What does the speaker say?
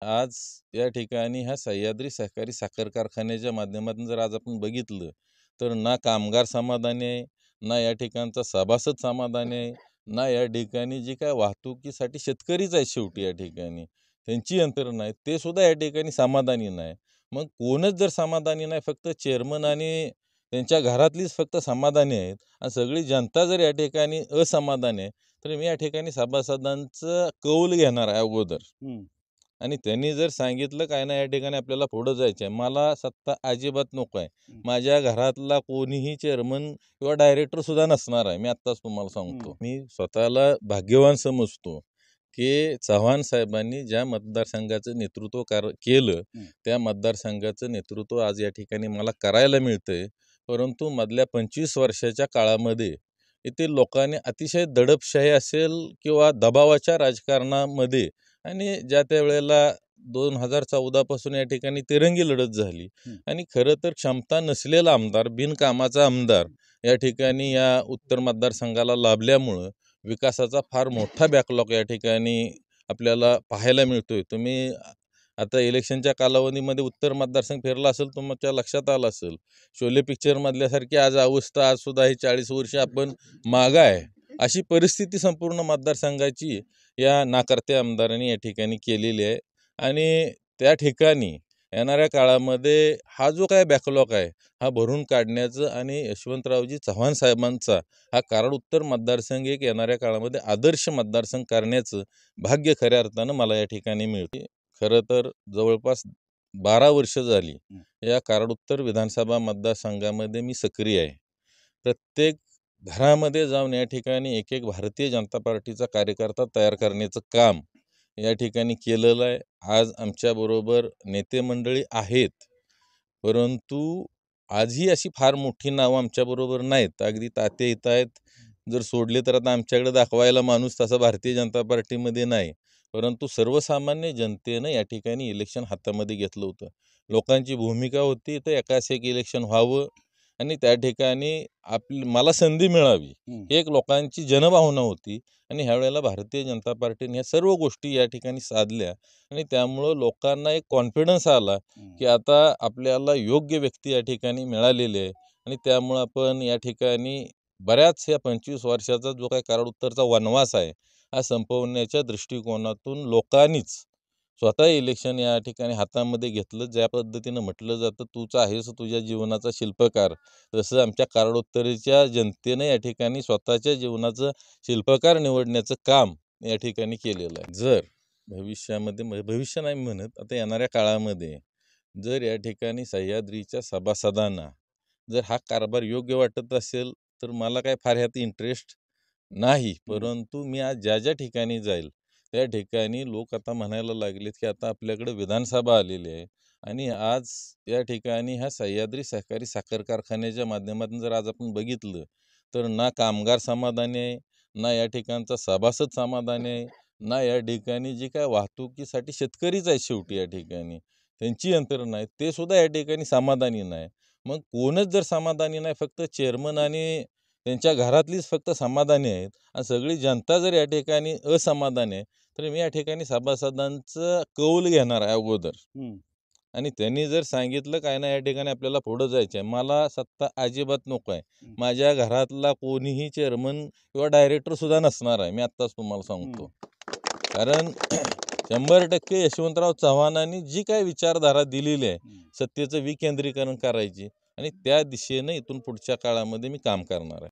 आज या ठिकाणी ह्या सह्याद्री सहकारी साखर कारखान्याच्या माध्यमातून जर आज आपण बघितलं तर ना कामगार समाधानी आहे, ना या ठिकाणचा सभासद समाधानी आहे, ना या ठिकाणी जी काय वाहतुकीसाठी शेतकरीच आहे शेवटी या ठिकाणी त्यांची यंत्रणा आहे ते सुद्धा या ठिकाणी समाधानी नाही. मग कोणच जर समाधानी नाही, फक्त चेअरमन आणि त्यांच्या घरातलीच फक्त समाधानी आहेत आणि सगळी जनता जर या ठिकाणी असमाधानी आहे, तर मी या ठिकाणी सभासदांचं कौल घेणार आहे अगोदर. आणि त्यांनी जर सांगितलं काय ना या ठिकाणी आपल्याला पुढं जायचं आहे, मला सत्ता अजिबात नको आहे. माझ्या घरातला कोणीही चेअरमन किंवा डायरेक्टर सुद्धा नसणार आहे. मी आत्ताच तुम्हाला सांगतो. मी स्वतःला भाग्यवान समजतो की चव्हाण साहेबांनी ज्या मतदारसंघाचं नेतृत्व केलं त्या मतदारसंघाचं नेतृत्व आज या ठिकाणी मला करायला मिळतंय. परंतु मधल्या 25 वर्षाच्या काळामध्ये इथे लोकांनी अतिशय दडपशाही असेल किंवा दबावाच्या राजकारणामध्ये आणि ज्या त्या वेळेला 2014 पासून या ठिकाणी तिरंगी लढत झाली आणि खरं तर क्षमता नसलेला आमदार, बिनकामाचा आमदार या ठिकाणी या उत्तर मतदारसंघाला लाभल्यामुळं विकासाचा फार मोठा बॅकलॉग या ठिकाणी आपल्याला पाहायला मिळतोय. तुम्ही आता इलेक्शनच्या कालावधीमध्ये उत्तर मतदारसंघ फिरला असेल, तुमच्या लक्षात आलं असेल, शोले पिक्चरमधल्यासारखी आज अवस्था, आज सुद्धा ही 40 वर्ष आपण मागं आहे अशी परिस्थिती संपूर्ण मतदारसंघाची या नाकर्त्या आमदारांनी या ठिकाणी केलेली आहे. आणि त्या ठिकाणी येणाऱ्या काळामध्ये हा जो काय बॅकलॉग आहे हा भरून काढण्याचं आणि यशवंतरावजी चव्हाण साहेबांचा हा कराड उत्तर मतदारसंघ एक येणाऱ्या काळामध्ये आदर्श मतदारसंघ करण्याचं भाग्य खऱ्या अर्थानं मला या ठिकाणी मिळते. खरं तर जवळपास 12 वर्ष झाली या कराड उत्तर विधानसभा मतदारसंघामध्ये मी सक्रिय आहे. प्रत्येक घरामध्ये जाऊन या ठिकाणी एक एक भारतीय जनता पार्टीचा कार्यकर्ता तयार करण्याचं काम या ठिकाणी केलेलं आहे. आज आमच्याबरोबर नेते मंडळी आहेत, परंतु आजही अशी फार मोठी नावं आमच्याबरोबर नाहीत. अगदी ताते येत आहेत, जर सोडले तर आता आमच्याकडे दाखवायला माणूस तसा भारतीय जनता पार्टीमध्ये नाही. परंतु सर्वसामान्य जनतेनं या ठिकाणी इलेक्शन हातामध्ये घेतलं होतं. लोकांची भूमिका होती तर एकाच एक इलेक्शन व्हावं आणि त्या ठिकाणी मला संधी मिळावी, एक लोकांची जनभावना होती. आणि ह्यावेळेला भारतीय जनता पार्टीने ह्या सर्व गोष्टी या ठिकाणी साधल्या आणि त्यामुळं लोकांना एक कॉन्फिडन्स आला की आता आपल्याला योग्य व्यक्ती या ठिकाणी मिळालेली आहे. आणि त्यामुळं आपण या ठिकाणी बऱ्याच या 25 वर्षाचा जो काही कराड उत्तरचा वनवास आहे हा संपवण्याच्या दृष्टिकोनातून लोकांनीच स्वतः इलेक्शन या ठिकाणी हातामध्ये घेतलं. ज्या पद्धतीनं म्हटलं जातं, तूच आहेस तुझ्या जीवनाचा शिल्पकार, तसं आमच्या कराडोत्तरेच्या जनतेनं या ठिकाणी स्वतःच्या जीवनाचं शिल्पकार निवडण्याचं काम या ठिकाणी केलेलं आहे. जर भविष्यामध्ये, भविष्य नाही म्हणत, आता येणाऱ्या काळामध्ये जर या ठिकाणी सह्याद्रीच्या सभासदांना जर हा कारभार योग्य वाटत असेल तर मला काय फार ह्यात इंटरेस्ट नाही. परंतु मी आज ज्या ज्या ठिकाणी जाईल त्या ठिकाणी लोक आता म्हणायला लागलेत की आता आपल्याकडे विधानसभा आलेली आहे आणि आज या ठिकाणी ह्या सह्याद्री सहकारी साखर कारखान्याच्या माध्यमातून जर आज आपण बघितलं तर ना कामगार समाधानी आहे, ना या ठिकाणचा सभासद समाधानी आहे, ना या ठिकाणी जी काय वाहतुकीसाठी शेतकरीच आहे शेवटी या ठिकाणी त्यांची यंत्रणा आहे ते सुद्धा या ठिकाणी समाधानी नाही. मग कोणच जर समाधानी नाही, फक्त चेअरमन आणि त्यांच्या घरातलीच फक्त समाधानी आहेत आणि सगळी जनता जर या ठिकाणी असमाधानी आहे, तर मी या ठिकाणी सभासदांचं कौल घेणार आहे अगोदर. आणि त्यांनी जर सांगितलं काय ना या ठिकाणी आपल्याला पुढं जायचं आहे, मला सत्ता अजिबात नको आहे. माझ्या घरातला कोणीही चेअरमन किंवा डायरेक्टर सुद्धा नसणार आहे. मी आत्ताच तुम्हाला सांगतो. कारण 100% यशवंतराव चव्हाणांनी जी काय विचारधारा दिलेली आहे सत्तेचं विकेंद्रीकरण करायची आणि त्या दिशेनं इथून पुढच्या काळामध्ये मी काम करणार आहे.